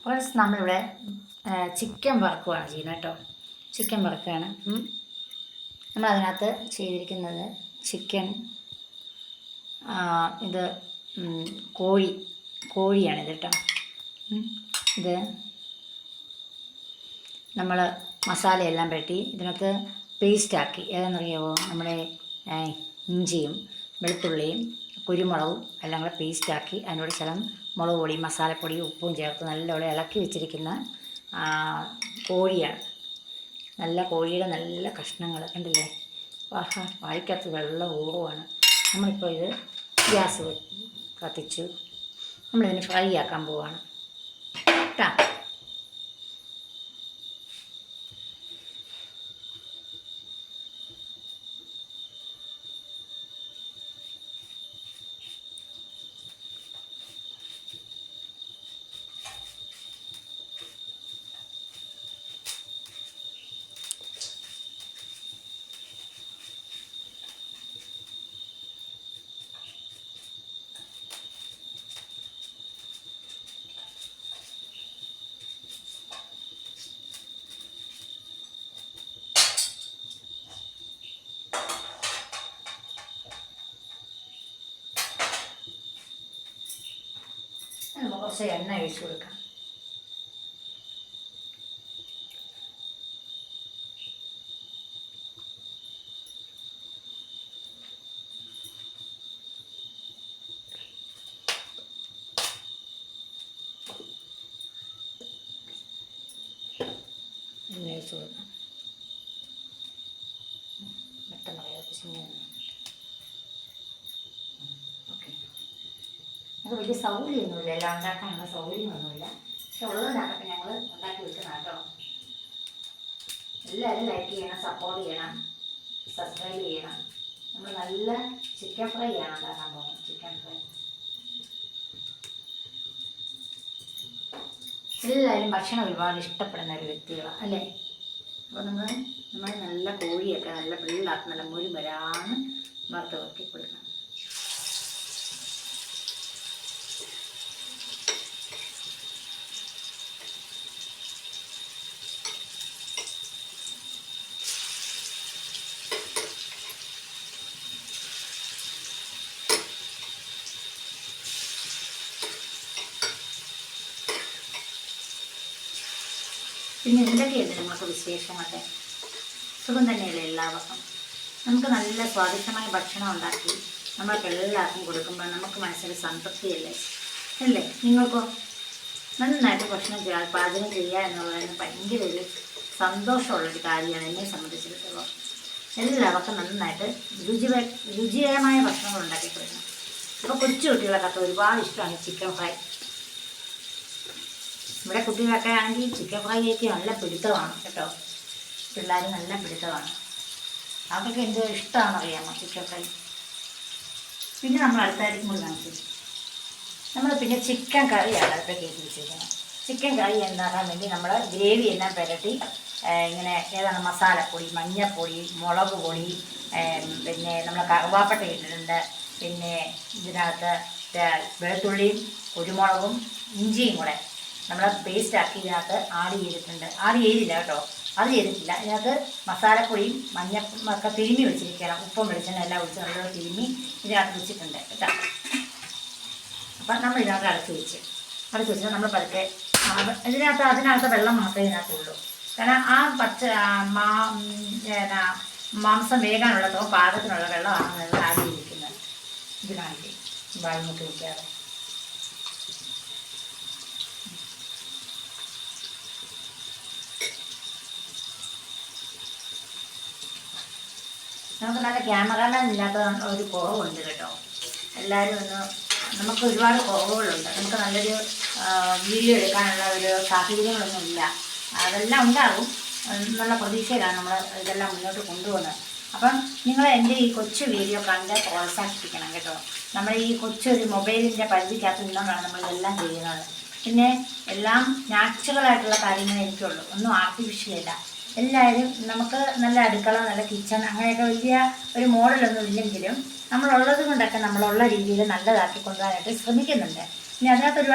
Friends, നമ്മളിവിടെ chicken വറക്കുകയാണ് ചെയ്യുന്നത് കേട്ടോ. ചിക്കൻ വറക്കുകയാണ്. നമ്മളതിനകത്ത് ചെയ്തിരിക്കുന്നത് ചിക്കൻ, ഇത് കോഴിയാണിത് കേട്ടോ. ഇത് നമ്മൾ മസാലയെല്ലാം പെരട്ടി ഇതിനകത്ത് പേസ്റ്റാക്കി. ഏതാണെന്നറിയാമോ? നമ്മുടെ ഇഞ്ചിയും വെളുത്തുള്ളിയും കുരുമുളകും എല്ലാം കൂടെ പേസ്റ്റാക്കി അതിനോട് ശകലം മുളക് പൊടി, മസാലപ്പൊടി, ഉപ്പും ചേർത്ത് നല്ലപോലെ ഇളക്കി വെച്ചിരിക്കുന്ന കോഴിയാണ്. നല്ല കോഴിയുടെ നല്ല കഷ്ണങ്ങൾ കണ്ടില്ലേ? വായിക്കകത്ത് വെള്ളം ഊറുവാണ്. നമ്മളിപ്പോൾ ഇത് ഗ്യാസ് കത്തിച്ചു. നമ്മളിതിന് ഫ്രൈ ആക്കാൻ പോവുകയാണ് കേട്ടോ. നമുക്ക് കുറച്ച് എണ്ണ ഒഴിച്ചു കൊടുക്കാം. എണ്ണ ഒഴിച്ചു കൊടുക്കാം. പെട്ടെന്ന് നമുക്ക് വലിയ സൗകര്യമൊന്നുമില്ല, എല്ലാം ഉണ്ടാക്കാനുള്ള സൗകര്യമൊന്നുമില്ല. പക്ഷെ ഉള്ളതിനകത്തൊക്കെ ഞങ്ങൾ ഉണ്ടാക്കി വെക്കുന്ന കേട്ടോ. എല്ലാവരും ലൈക്ക് ചെയ്യണം, സപ്പോർട്ട് ചെയ്യണം, സബ്സ്ക്രൈബ് ചെയ്യണം. നമ്മൾ നല്ല ചിക്കൻ ഫ്രൈ ആണ് ഉണ്ടാക്കാൻ പോകുന്നത്. ചിക്കൻ ഫ്രൈ എല്ലാവരും ഭക്ഷണം ഒരുപാട് ഇഷ്ടപ്പെടുന്ന ഒരു വ്യക്തികളാണ് അല്ലേ? അപ്പോൾ നമ്മൾ നല്ല കോഴിയൊക്കെ നല്ല പിള്ളാക്കി നല്ല മുരുമരാന്ന് വറുത്ത് വെക്കി കൊടുക്കണം. പിന്നെ എന്തൊക്കെയുണ്ട് നമുക്ക് വിശേഷങ്ങളൊക്കെ? സുഖം തന്നെയല്ലേ എല്ലാവർക്കും? നമുക്ക് നല്ല സ്വാദിഷ്ടമായ ഭക്ഷണം ഉണ്ടാക്കി നമ്മൾക്ക് എല്ലാവർക്കും കൊടുക്കുമ്പോൾ നമുക്ക് മനസ്സിൽ സംതൃപ്തിയല്ലേ അല്ലേ? നിങ്ങൾക്കോ? നന്നായിട്ട് ഭക്ഷണം പാചകം ചെയ്യുക എന്നുള്ളതിന് ഭയങ്കര ഒരു സന്തോഷമുള്ളൊരു കാര്യമാണ് എന്നെ സംബന്ധിച്ചിടത്തോളം. എല്ലാവർക്കും നന്നായിട്ട് രുചികരമായ ഭക്ഷണങ്ങൾ ഉണ്ടാക്കി കൊടുക്കണം. അപ്പോൾ കൊച്ചു കുട്ടികളൊക്കെ ഒരുപാട് ഇഷ്ടമാണ് ചിക്കൻ ഫ്രൈ. ഇവിടെ കുട്ടികളൊക്കെ ആണെങ്കിൽ ചിക്കൻ ഫ്രൈയൊക്കെ നല്ല പിടുത്തമാണ് കേട്ടോ. പിള്ളേർ നല്ല പിടുത്തമാണ്. അവർക്കൊക്കെ എന്തോ ഇഷ്ടമാണെന്നറിയാമോ ചിക്കൻ ഫ്രൈ. പിന്നെ നമ്മൾ അടുത്തായിരിക്കും കൂടി കാണിച്ചു. നമ്മൾ പിന്നെ ചിക്കൻ കറിയാണ് അടുത്ത കേക്ക് വെച്ചിരിക്കുന്നത്. ചിക്കൻ കറി ഉണ്ടാക്കാൻ വേണ്ടി നമ്മൾ ഗ്രേവി എല്ലാം പുരട്ടി ഇങ്ങനെ ഏതാണ് മസാലപ്പൊടി, മഞ്ഞൾപ്പൊടി, മുളക് പൊടി, പിന്നെ നമ്മൾ കറുവാപ്പട്ട ഇട്ടിട്ടുണ്ട്. പിന്നെ ഇതിനകത്ത് വെളുത്തുള്ളിയും കുരുമുളകും ഇഞ്ചിയും കൂടെ നമ്മൾ പേസ്റ്റ് ആക്കി ഇതിനകത്ത് ആഡ് ചെയ്തില്ല കേട്ടോ. അത് ചെയ്തിട്ടില്ല. ഇതിനകത്ത് മസാലപ്പൊടിയും മഞ്ഞപ്പൊക്കെ തിരുമ്മി വെച്ചിരിക്കണം. ഉപ്പും വെളിച്ചെണ്ണ എല്ലാം ഒഴിച്ച് നല്ലോണം തിരുമ്മി ഇതിനകത്ത് വെച്ചിട്ടുണ്ട് കേട്ടോ. അപ്പം നമ്മൾ ഇതിനകത്ത് അടച്ചു വെച്ച് നമ്മൾ പതുക്കെ അതിനകത്ത് വെള്ളം മാത്രമേ ഇതിനകത്തുള്ളൂ. കാരണം ആ മാംസം വേകാനുള്ളതോ പാകത്തിനുള്ള വെള്ളമാണ് നമ്മൾ ആഡ് ചെയ്തിരിക്കുന്നത്. ഇതിനായിട്ട് വായ്മുട്ട് വയ്ക്കാതെ നമുക്ക് നല്ല ക്യാമറമാൻ ഇല്ലാത്ത ഒരു കുറവുണ്ട് കേട്ടോ. എല്ലാവരും നമുക്ക് ഒരുപാട് കുറവുകളുണ്ട്. നമുക്ക് നല്ലൊരു വീഡിയോ എടുക്കാനുള്ള ഒരു സാഹചര്യങ്ങളൊന്നും ഇല്ല. അതെല്ലാം ഉണ്ടാകും എന്നുള്ള പ്രതീക്ഷയിലാണ് നമ്മൾ ഇതെല്ലാം മുന്നോട്ട് കൊണ്ടുപോകുന്നത്. അപ്പം നിങ്ങൾ എൻ്റെ ഈ കൊച്ചു വീഡിയോ കണ്ട് പ്രോത്സാഹിപ്പിക്കണം കേട്ടോ. നമ്മൾ ഈ കൊച്ചൊരു മൊബൈലിൻ്റെ പരിധിക്കകത്ത് നിന്നുകൊണ്ടാണ് നമ്മളിതെല്ലാം ചെയ്യുന്നത്. പിന്നെ എല്ലാം നാച്ചുറലായിട്ടുള്ള കാര്യങ്ങളേ എനിക്കുള്ളൂ, ഒന്നും ആർട്ടിഫിഷ്യലല്ല. എല്ലാവരും നമുക്ക് നല്ല അടുക്കള, നല്ല കിച്ചൺ, അങ്ങനെയൊക്കെ വലിയ ഒരു മോഡലൊന്നും ഇല്ലെങ്കിലും നമ്മളുള്ളത് കൊണ്ടൊക്കെ നമ്മളുള്ള രീതിയിൽ നല്ലതാക്കി കൊണ്ടുപോകാനായിട്ട് ശ്രമിക്കുന്നുണ്ട്. ഇനി അതിനകത്ത് ഒരുപാട്